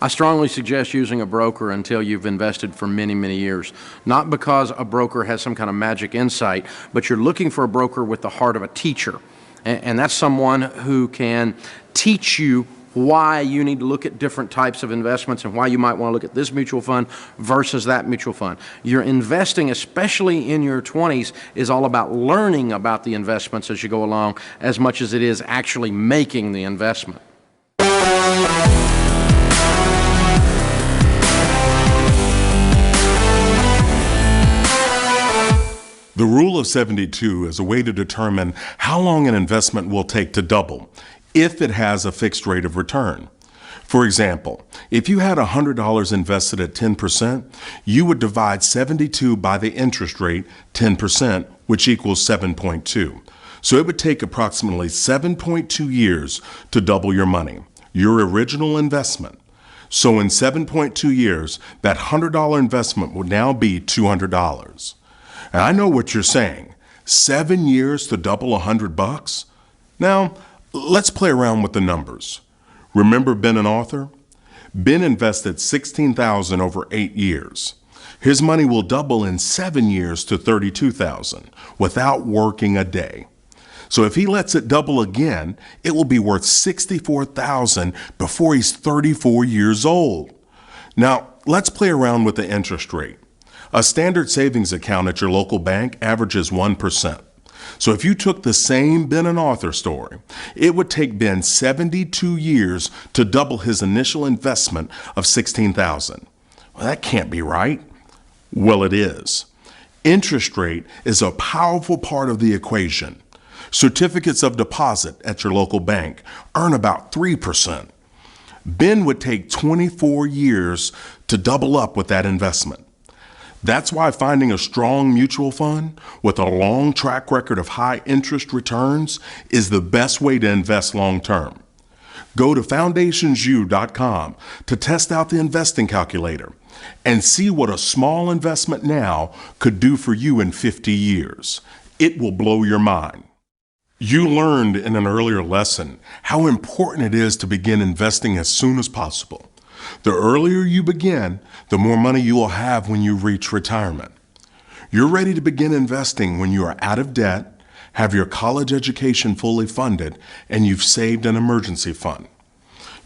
I strongly suggest using a broker until you've invested for many, many years. Not because a broker has some kind of magic insight, but you're looking for a broker with the heart of a teacher. And that's someone who can teach you why you need to look at different types of investments and why you might want to look at this mutual fund versus that mutual fund. Your investing, especially in your 20s, is all about learning about the investments as you go along as much as it is actually making the investment. The rule of 72 is a way to determine how long an investment will take to double if it has a fixed rate of return. For example, if you had $100 invested at 10%, you would divide 72 by the interest rate, 10%, which equals 7.2. So it would take approximately 7.2 years to double your money, your original investment. So in 7.2 years, that $100 investment would now be $200. And I know what you're saying. 7 years to double $100? Now, let's play around with the numbers. Remember Ben and Arthur? Ben invested $16,000 over 8 years. His money will double in 7 years to $32,000 without working a day. So if he lets it double again, it will be worth $64,000 before he's 34 years old. Now, let's play around with the interest rate. A standard savings account at your local bank averages 1%. So if you took the same Ben and Arthur story, it would take Ben 72 years to double his initial investment of $16,000. Well, that can't be right. Well, it is. Interest rate is a powerful part of the equation. Certificates of deposit at your local bank earn about 3%. Ben would take 24 years to double up with that investment. That's why finding a strong mutual fund with a long track record of high interest returns is the best way to invest long term. Go to foundationsu.com to test out the investing calculator and see what a small investment now could do for you in 50 years. It will blow your mind. You learned in an earlier lesson how important it is to begin investing as soon as possible. The earlier you begin, the more money you will have when you reach retirement. You're ready to begin investing when you are out of debt, have your college education fully funded, and you've saved an emergency fund.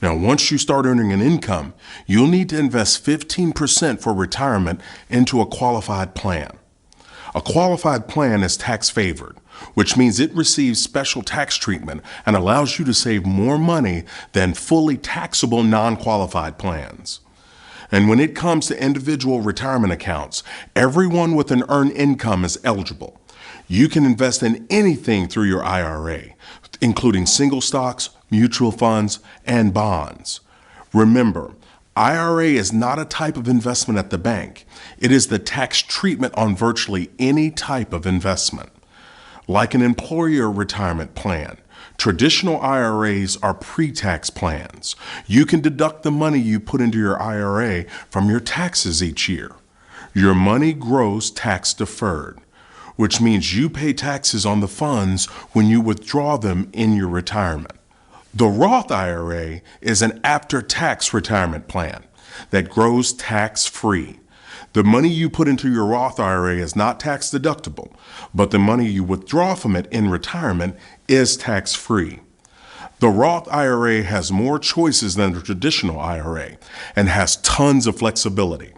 Now, once you start earning an income, you'll need to invest 15% for retirement into a qualified plan. A qualified plan is tax favored, which means it receives special tax treatment and allows you to save more money than fully taxable non-qualified plans. And when it comes to individual retirement accounts, everyone with an earned income is eligible. You can invest in anything through your IRA, including single stocks, mutual funds, and bonds. Remember, IRA is not a type of investment at the bank. It is the tax treatment on virtually any type of investment. Like an employer retirement plan, traditional IRAs are pre-tax plans. You can deduct the money you put into your IRA from your taxes each year. Your money grows tax deferred, which means you pay taxes on the funds when you withdraw them in your retirement. The Roth IRA is an after-tax retirement plan that grows tax-free. The money you put into your Roth IRA is not tax deductible, but the money you withdraw from it in retirement is tax-free. The Roth IRA has more choices than the traditional IRA and has tons of flexibility.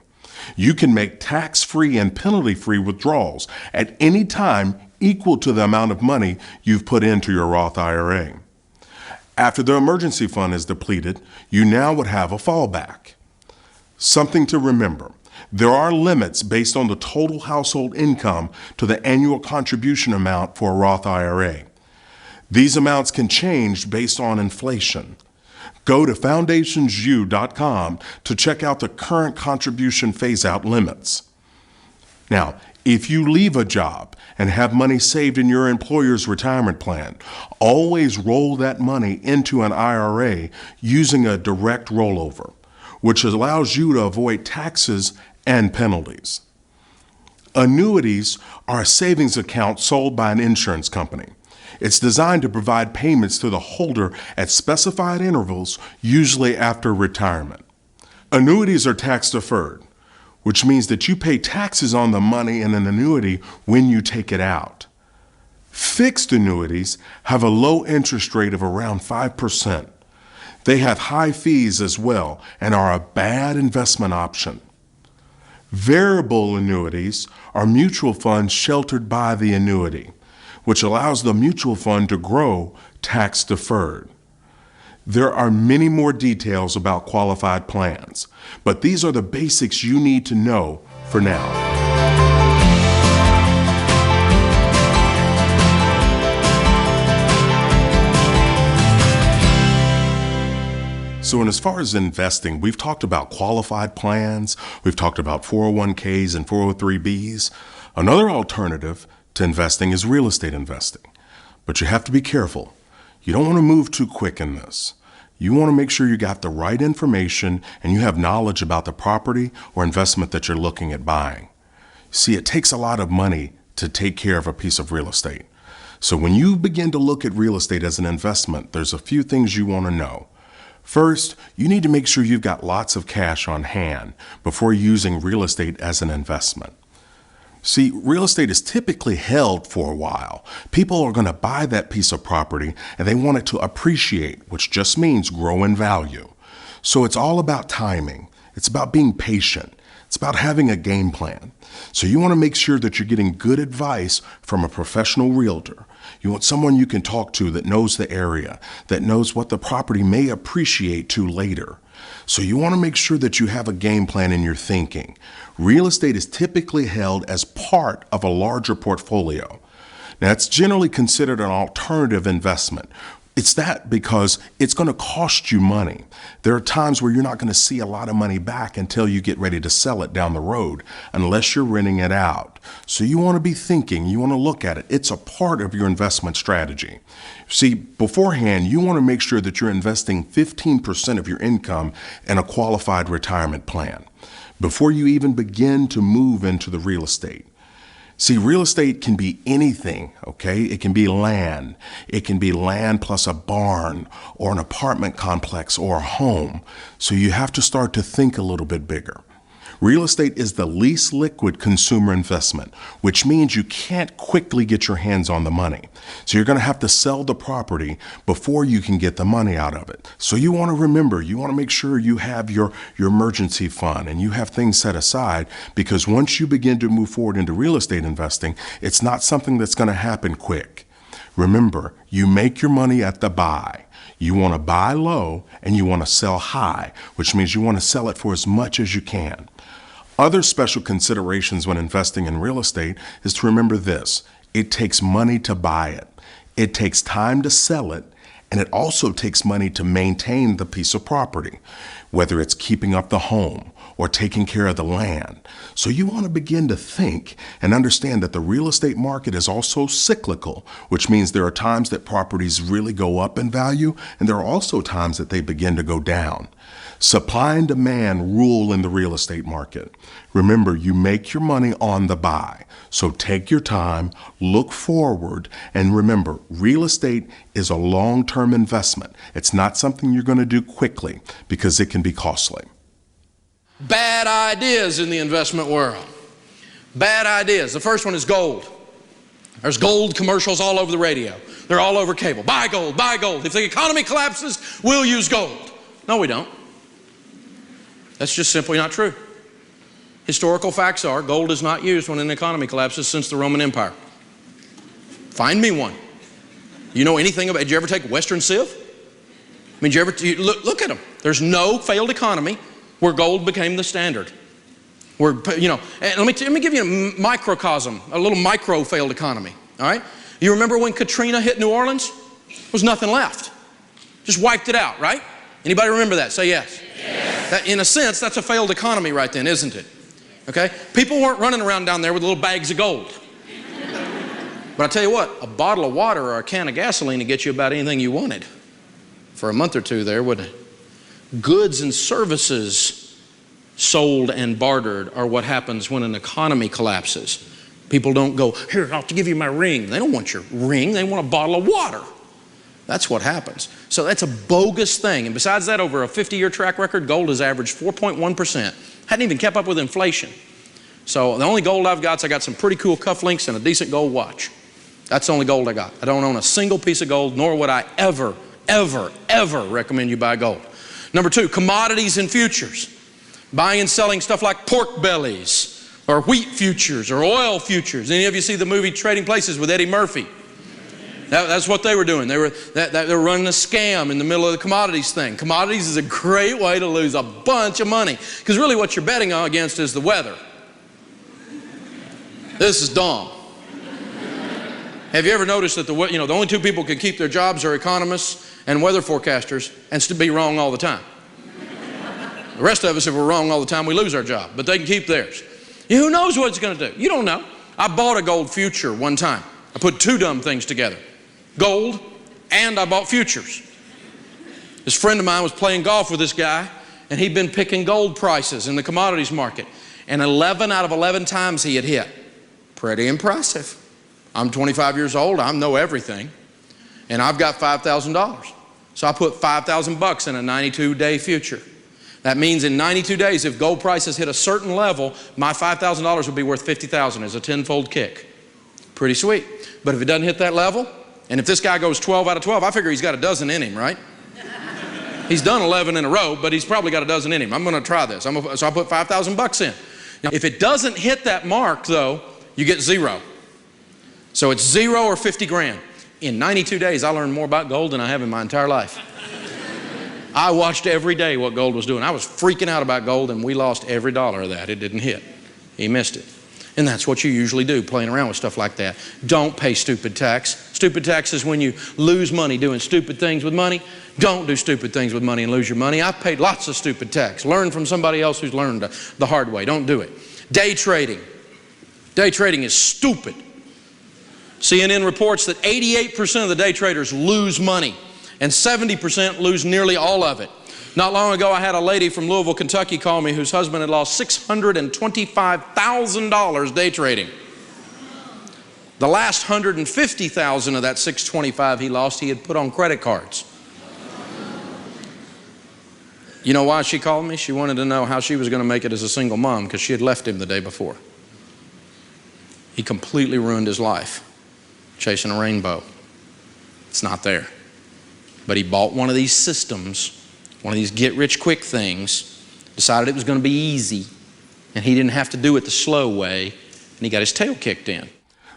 You can make tax-free and penalty-free withdrawals at any time equal to the amount of money you've put into your Roth IRA. After the emergency fund is depleted, you now would have a fallback. Something to remember, there are limits based on the total household income to the annual contribution amount for a Roth IRA. These amounts can change based on inflation. Go to foundationsu.com to check out the current contribution phase-out limits. Now, if you leave a job and have money saved in your employer's retirement plan, always roll that money into an IRA using a direct rollover, which allows you to avoid taxes and penalties. Annuities are a savings account sold by an insurance company. It's designed to provide payments to the holder at specified intervals, usually after retirement. Annuities are tax deferred, which means that you pay taxes on the money in an annuity when you take it out. Fixed annuities have a low interest rate of around 5%. They have high fees as well and are a bad investment option. Variable annuities are mutual funds sheltered by the annuity, which allows the mutual fund to grow tax deferred. There are many more details about qualified plans, but these are the basics you need to know for now. So, as far as investing, we've talked about qualified plans, we've talked about 401ks and 403bs. Another alternative to investing is real estate investing. But you have to be careful. You don't want to move too quick in this. You want to make sure you got the right information and you have knowledge about the property or investment that you're looking at buying. See, it takes a lot of money to take care of a piece of real estate. So when you begin to look at real estate as an investment, there's a few things you want to know. First, you need to make sure you've got lots of cash on hand before using real estate as an investment. See, real estate is typically held for a while. People are going to buy that piece of property and they want it to appreciate, which just means grow in value. So it's all about timing. It's about being patient. It's about having a game plan. So you want to make sure that you're getting good advice from a professional realtor. You want someone you can talk to that knows the area, that knows what the property may appreciate to later. So you want to make sure that you have a game plan in your thinking. Real estate is typically held as part of a larger portfolio. Now, it's generally considered an alternative investment. It's that because it's going to cost you money. There are times where you're not going to see a lot of money back until you get ready to sell it down the road, unless you're renting it out. So you want to be thinking, you want to look at it. It's a part of your investment strategy. See, beforehand, you want to make sure that you're investing 15% of your income in a qualified retirement plan before you even begin to move into the real estate. See, real estate can be anything, okay? It can be land. It can be land plus a barn or an apartment complex or a home. So you have to start to think a little bit bigger. Real estate is the least liquid consumer investment, which means you can't quickly get your hands on the money. So you're going to have to sell the property before you can get the money out of it. So you want to remember, you want to make sure you have your emergency fund and you have things set aside, because once you begin to move forward into real estate investing, it's not something that's going to happen quick. Remember, you make your money at the buy. You want to buy low and you want to sell high, which means you want to sell it for as much as you can. Other special considerations when investing in real estate is to remember this: it takes money to buy it, it takes time to sell it, and it also takes money to maintain the piece of property, whether it's keeping up the home or taking care of the land. So you want to begin to think and understand that the real estate market is also cyclical, which means there are times that properties really go up in value, and there are also times that they begin to go down. Supply and demand rule in the real estate market. Remember, you make your money on the buy. So take your time, look forward, and remember, real estate is a long-term investment. It's not something you're going to do quickly because it can be costly. Bad ideas in the investment world. Bad ideas. The first one is gold. There's gold commercials all over the radio. They're all over cable. Buy gold, buy gold. If the economy collapses, we'll use gold. No, we don't. That's just simply not true. Historical facts are gold is not used when an economy collapses since the Roman Empire. Find me one. You know anything about, did you ever take Western Civ? I mean, look at them. There's no failed economy where gold became the standard. And let me give you a microcosm, a little micro failed economy, all right? You remember when Katrina hit New Orleans? There was nothing left. Just wiped it out, right? Anybody remember that? Say yes. Yes. That, in a sense, that's a failed economy right then, isn't it? Okay? People weren't running around down there with little bags of gold. But I tell you what, a bottle of water or a can of gasoline would get you about anything you wanted for a month or two there, wouldn't it? Goods and services sold and bartered are what happens when an economy collapses. People don't go, here, I'll give you my ring. They don't want your ring. They want a bottle of water. That's what happens. So So that's a bogus thing. And besides that, over a 50-year track record, gold has averaged 4.1%. Hadn't even kept up with inflation. So the only gold I've got is I got some pretty cool cufflinks and a decent gold watch. That's the only gold I got. I don't own a single piece of gold, nor would I ever, ever, ever recommend you buy gold. Number 2, commodities and futures. Buying and selling stuff like pork bellies or wheat futures or oil futures. Any of you see the movie Trading Places with Eddie Murphy? That's what they were doing. They were running a scam in the middle of the commodities thing. Commodities is a great way to lose a bunch of money because really what you're betting against is the weather. This is dumb. Have you ever noticed that the only 2 people can keep their jobs are economists and weather forecasters and still be wrong all the time? The rest of us, if we're wrong all the time, we lose our job, but they can keep theirs. Who knows what it's going to do? You don't know. I bought a gold future one time. I put 2 dumb things together. Gold, and I bought futures. This friend of mine was playing golf with this guy, and he'd been picking gold prices in the commodities market. And 11 out of 11 times he had hit. Pretty impressive. I'm 25 years old, I know everything, and I've got $5,000. So I put $5,000 in a 92-day future. That means in 92 days, if gold prices hit a certain level, my $5,000 would be worth $50,000 as a tenfold kick. Pretty sweet. But if it doesn't hit that level, and if this guy goes 12 out of 12, I figure he's got a dozen in him, right? He's done 11 in a row, but he's probably got a dozen in him. I'm going to try this. So I put $5,000 in. Now, if it doesn't hit that mark, though, you get 0. So it's 0 or 50 grand. In 92 days, I learned more about gold than I have in my entire life. I watched every day what gold was doing. I was freaking out about gold, and we lost every dollar of that. It didn't hit. He missed it. And that's what you usually do, playing around with stuff like that. Don't pay stupid tax. Stupid tax is when you lose money doing stupid things with money. Don't do stupid things with money and lose your money. I've paid lots of stupid tax. Learn from somebody else who's learned the hard way. Don't do it. Day trading. Day trading is stupid. CNN reports that 88% of the day traders lose money and 70% lose nearly all of it. Not long ago, I had a lady from Louisville, Kentucky call me whose husband had lost $625,000 day trading. The last $150,000 of that $625,000 he lost, he had put on credit cards. You know why she called me? She wanted to know how she was going to make it as a single mom because she had left him the day before. He completely ruined his life, chasing a rainbow. It's not there. But he bought one of these systems, one of these get-rich-quick things, decided it was going to be easy, and he didn't have to do it the slow way, and he got his tail kicked in.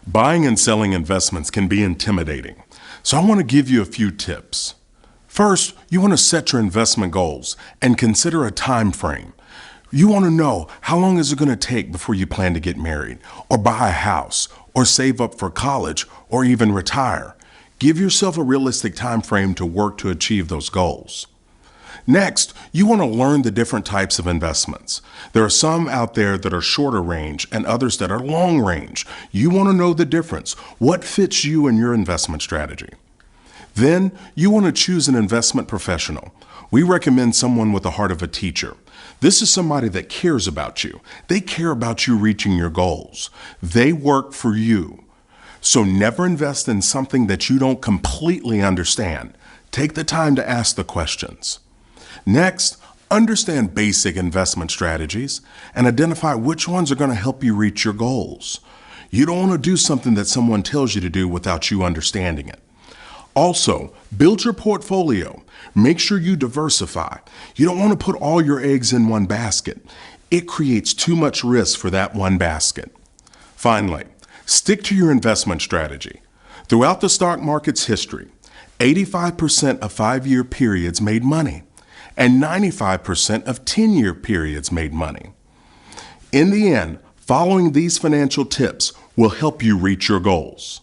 Buying and selling investments can be intimidating, so I want to give you a few tips. First, you want to set your investment goals and consider a time frame. You want to know how long is it going to take before you plan to get married, or buy a house, or save up for college, or even retire. Give yourself a realistic time frame to work to achieve those goals. Next, you want to learn the different types of investments. There are some out there that are shorter range and others that are long range. You want to know the difference. What fits you and your investment strategy? Then, you want to choose an investment professional. We recommend someone with the heart of a teacher. This is somebody that cares about you. They care about you reaching your goals. They work for you. So never invest in something that you don't completely understand. Take the time to ask the questions. Next, understand basic investment strategies and identify which ones are going to help you reach your goals. You don't want to do something that someone tells you to do without you understanding it. Also, build your portfolio. Make sure you diversify. You don't want to put all your eggs in one basket. It creates too much risk for that one basket. Finally, stick to your investment strategy. Throughout the stock market's history, 85% of 5-year periods made money, and 95% of 10-year periods made money. In the end, following these financial tips will help you reach your goals.